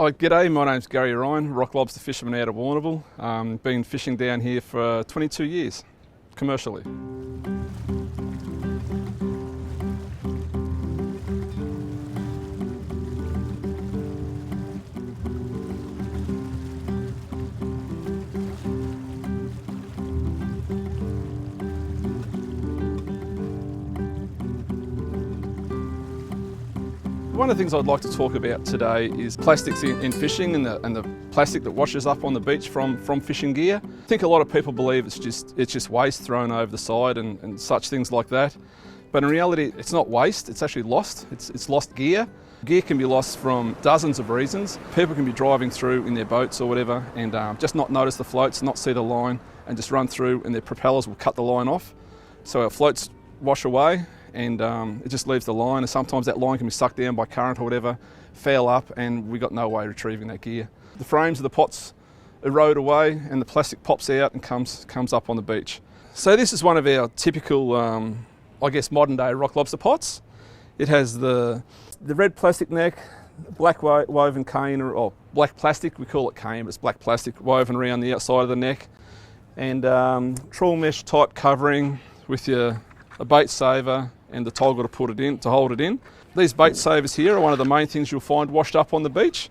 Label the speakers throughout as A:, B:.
A: Oh, g'day, my name's Gary Ryan, rock lobster fisherman out of Warrnambool. Been fishing down here for 22 years, commercially. One of the things I'd like to talk about today is plastics in fishing and the plastic that washes up on the beach from fishing gear. I think a lot of people believe it's just waste thrown over the side and such things like that. But in reality, it's not waste, it's actually lost. It's lost gear. Gear can be lost from dozens of reasons. People can be driving through in their boats or whatever and just not notice the floats, not see the line and just run through and their propellers will cut the line off. So our floats wash away and it just leaves the line, and sometimes that line can be sucked down by current or whatever, foul up, and we got no way of retrieving that gear. The frames of the pots erode away and the plastic pops out and comes up on the beach. So this is one of our typical, I guess, modern day rock lobster pots. It has the red plastic neck, black woven cane, or black plastic, we call it cane, but it's black plastic woven around the outside of the neck, and trawl mesh type covering with a bait saver and the toggle to put it in, to hold it in. These bait savers here are one of the main things you'll find washed up on the beach,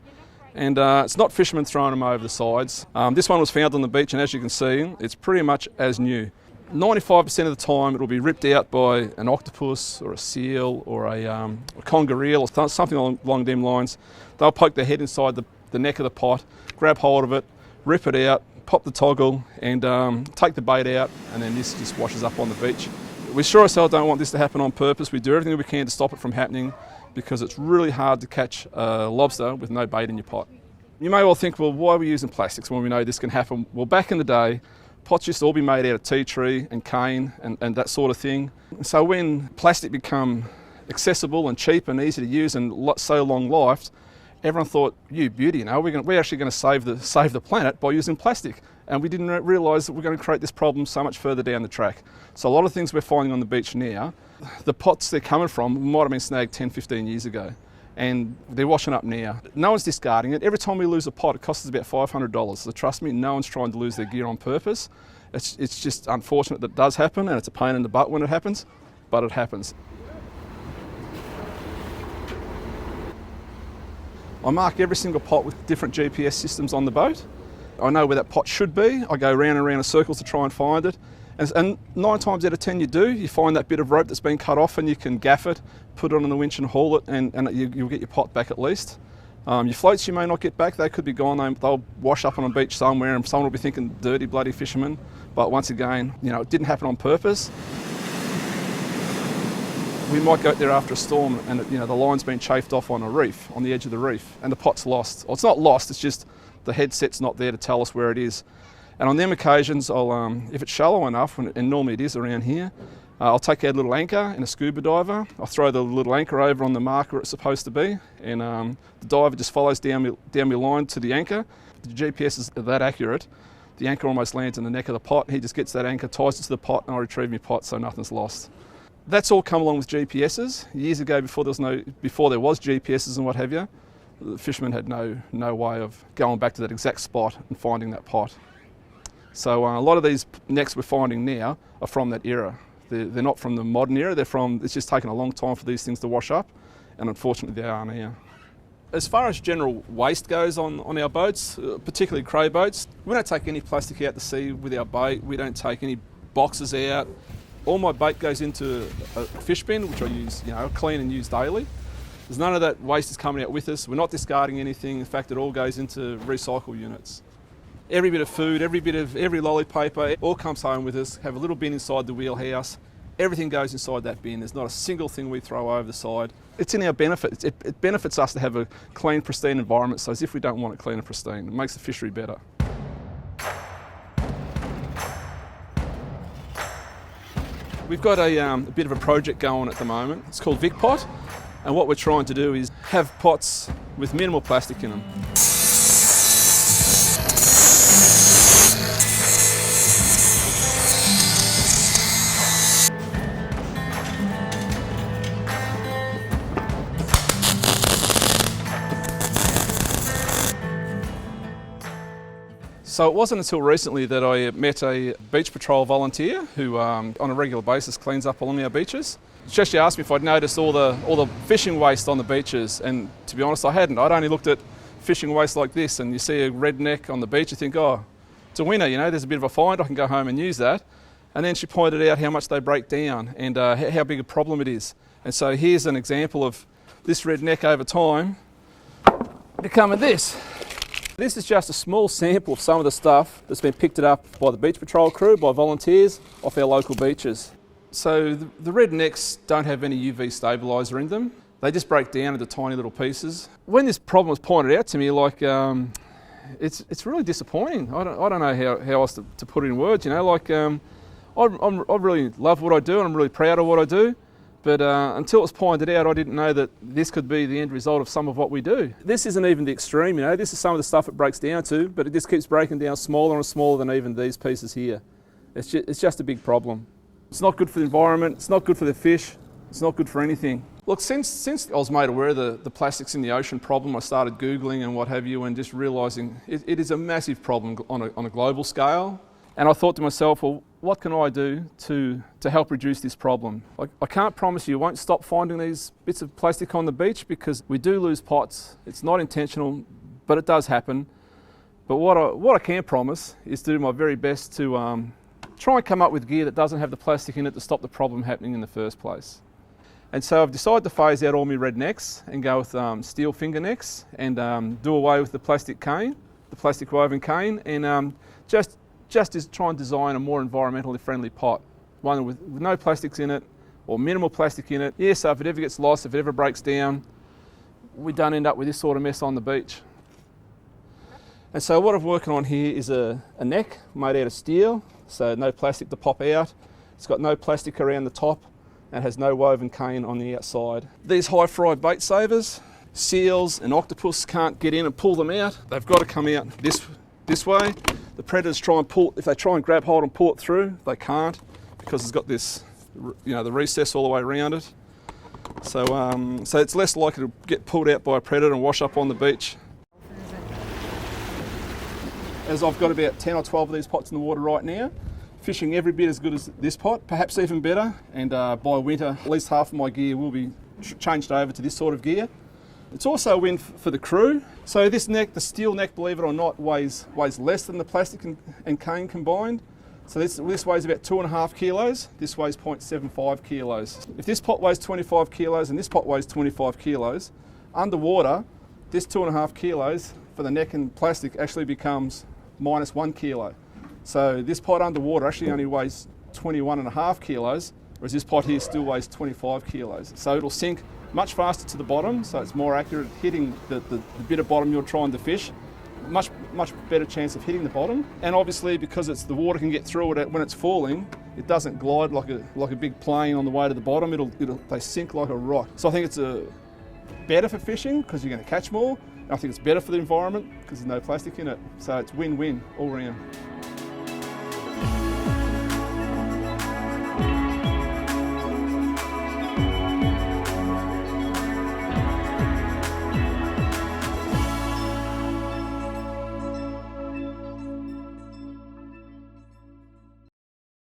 A: and it's not fishermen throwing them over the sides. This one was found on the beach, and as you can see, it's pretty much as new. 95% of the time it will be ripped out by an octopus or a seal or a conger eel or something along them lines. They'll poke their head inside the neck of the pot, grab hold of it, rip it out, pop the toggle and take the bait out, and then this just washes up on the beach. We sure as hell don't want this to happen on purpose. We do everything we can to stop it from happening because it's really hard to catch a lobster with no bait in your pot. You may well think, well, why are we using plastics when we know this can happen? Well, back in the day, pots used to all be made out of tea tree and cane and that sort of thing. So when plastic became accessible and cheap and easy to use and so long-lived, everyone thought, you beauty, we're actually going to save the planet by using plastic. And we didn't realise that we're going to create this problem so much further down the track. So a lot of things we're finding on the beach now, the pots they're coming from might have been snagged 10, 15 years ago. And they're washing up now. No one's discarding it. Every time we lose a pot, it costs us about $500. So trust me, no one's trying to lose their gear on purpose. It's just unfortunate that it does happen, and it's a pain in the butt when it happens, but it happens. I mark every single pot with different GPS systems on the boat. I know where that pot should be. I go round and round in circles to try and find it. And 9 times out of 10 you do. You find that bit of rope that's been cut off and you can gaff it, put it on the winch and haul it, and you'll get your pot back at least. Your floats you may not get back. They could be gone. They'll wash up on a beach somewhere and someone will be thinking, dirty bloody fisherman. But once again, it didn't happen on purpose. We might go out there after a storm and the line's been chafed off on a reef, on the edge of the reef, and the pot's lost. Well, it's not lost, it's just the headset's not there to tell us where it is. And on them occasions, if it's shallow enough, and normally it is around here, I'll take out a little anchor and a scuba diver. I'll throw the little anchor over on the marker it's supposed to be, and the diver just follows down my line to the anchor. The GPS is that accurate. The anchor almost lands in the neck of the pot. He just gets that anchor, ties it to the pot, and I retrieve my pot so nothing's lost. That's all come along with GPSs. Years ago, before there was GPSs and what have you, the fishermen had no way of going back to that exact spot and finding that pot. So a lot of these necks we're finding now are from that era. They're not from the modern era. It's just taken a long time for these things to wash up, and unfortunately they are now. As far as general waste goes on our boats, particularly cray boats, we don't take any plastic out to sea with our bait. We don't take any boxes out. All my bait goes into a fish bin, which I use, clean and use daily. There's none of that waste is coming out with us. We're not discarding anything. In fact, it all goes into recycle units. Every bit of food, every lolly paper, all comes home with us. Have a little bin inside the wheelhouse. Everything goes inside that bin. There's not a single thing we throw over the side. It's in our benefit. It benefits us to have a clean, pristine environment. So as if we don't want it clean and pristine, it makes the fishery better. We've got a bit of a project going at the moment. It's called Vic Pot, and what we're trying to do is have pots with minimal plastic in them. So it wasn't until recently that I met a beach patrol volunteer who on a regular basis cleans up along our beaches. She actually asked me if I'd noticed all the fishing waste on the beaches, and to be honest I hadn't. I'd only looked at fishing waste like this, and you see a redneck on the beach, you think, oh, it's a winner, you know, there's a bit of a find, I can go home and use that. And then she pointed out how much they break down and how big a problem it is. And so here's an example of this redneck over time becoming this. This is just a small sample of some of the stuff that's been picked up by the beach patrol crew, by volunteers off our local beaches. So the rednecks don't have any UV stabiliser in them. They just break down into tiny little pieces. When this problem was pointed out to me, like, it's really disappointing. I don't know how else to put it in words, you know, like, I really love what I do and I'm really proud of what I do, but until it was pointed out, I didn't know that this could be the end result of some of what we do. This isn't even the extreme, you know, this is some of the stuff it breaks down to, but it just keeps breaking down smaller and smaller than even these pieces here. It's just a big problem. It's not good for the environment, it's not good for the fish, it's not good for anything. Look, since I was made aware of the plastics in the ocean problem, I started Googling and what have you, and just realising it is a massive problem on a global scale. And I thought to myself, well, what can I do to help reduce this problem? Like, I can't promise you won't stop finding these bits of plastic on the beach, because we do lose pots. It's not intentional, but it does happen. But what I can promise is to do my very best to try and come up with gear that doesn't have the plastic in it to stop the problem happening in the first place. And so I've decided to phase out all my Rednecks and go with steel finger necks and do away with the plastic cane, the plastic woven cane, and just try and design a more environmentally friendly pot. One with no plastics in it, or minimal plastic in it. Yeah, so if it ever gets lost, if it ever breaks down, we don't end up with this sort of mess on the beach. And so what I'm working on here is a neck made out of steel, so no plastic to pop out. It's got no plastic around the top and has no woven cane on the outside. These high fry bait savers, seals and octopus can't get in and pull them out. They've got to come out this way. The predators try and pull, if they try and grab hold and pull it through, they can't, because it's got this, you know, the recess all the way around it. So it's less likely to get pulled out by a predator and wash up on the beach. As I've got about 10 or 12 of these pots in the water right now, fishing every bit as good as this pot, perhaps even better, and by winter at least half of my gear will be changed over to this sort of gear. It's also a win for the crew. So this neck, the steel neck, believe it or not, weighs less than the plastic and cane combined. So this weighs about 2.5 kilos, this weighs 0.75 kilos. If this pot weighs 25 kilos and this pot weighs 25 kilos, underwater, this 2.5 kilos for the neck and plastic actually becomes -1 kilo. So this pot underwater actually only weighs 21.5 kilos, whereas this pot here still weighs 25 kilos. So it'll sink much faster to the bottom, so it's more accurate at hitting the bit of bottom you're trying to fish. Much better chance of hitting the bottom. And obviously, because the water can get through it when it's falling, it doesn't glide like a big plane on the way to the bottom. They sink like a rock. So I think it's better for fishing because you're going to catch more. And I think it's better for the environment because there's no plastic in it. So it's win-win all round.